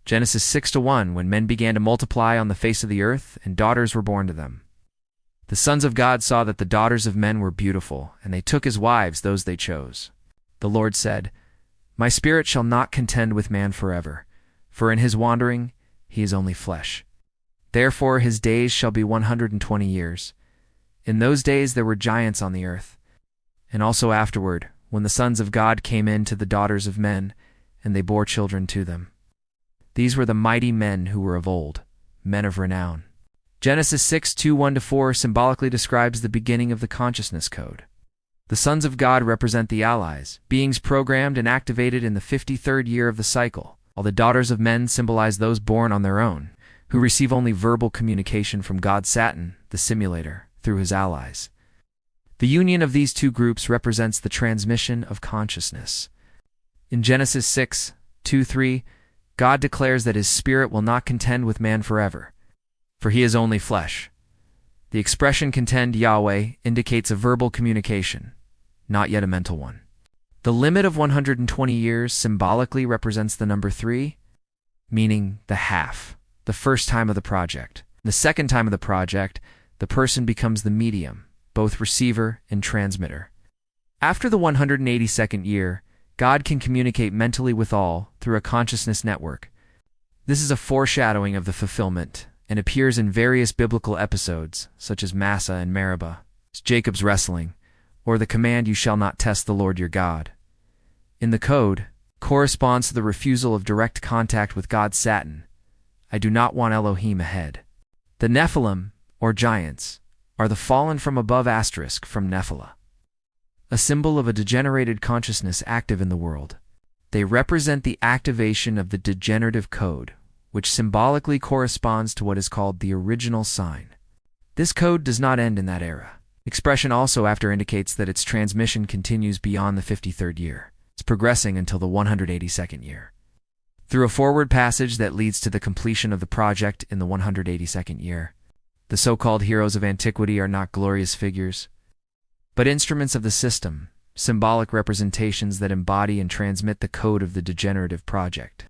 Genesis 6:1, when men began to multiply on the face of the earth, and daughters were born to them. The sons of God saw that the daughters of men were beautiful, and they took as wives those they chose. The Lord said, My spirit shall not contend with man forever, for in his wandering he is only flesh. Therefore his days shall be 120 years. In those days there were giants on the earth. And also afterward, when the sons of God came in to the daughters of men, and they bore children to them. These were the mighty men who were of old, men of renown. Genesis 6:1-4 symbolically describes the beginning of the consciousness code. The sons of God represent the allies, beings programmed and activated in the 53rd year of the cycle, while the daughters of men symbolize those born on their own, who receive only verbal communication from God Saturn, the simulator, through his allies. The union of these two groups represents the transmission of consciousness. In Genesis 6:2-3, God declares that his spirit will not contend with man forever, for he is only flesh. The expression contend Yahweh indicates a verbal communication, not yet a mental one. The limit of 120 years symbolically represents the number 3, meaning the half, the first time of the project. The second time of the project, the person becomes the medium, both receiver and transmitter. After the 182nd year, God can communicate mentally with all through a consciousness network. This is a foreshadowing of the fulfillment and appears in various biblical episodes, such as Massa and Meribah, Jacob's wrestling, or the command, You shall not test the Lord your God. In the code, corresponds to the refusal of direct contact with God Saturn. I do not want Elohim ahead. The Nephilim, or giants, are the fallen from above asterisk from Nephilah, a symbol of a degenerated consciousness active in the world. They represent the activation of the degenerative code, which symbolically corresponds to what is called the original sign. This code does not end in that era. Expression also after indicates that its transmission continues beyond the 53rd year. It's progressing until the 182nd year. Through a forward passage that leads to the completion of the project in the 182nd year. The so-called heroes of antiquity are not glorious figures, but instruments of the system, symbolic representations that embody and transmit the code of the degenerative project.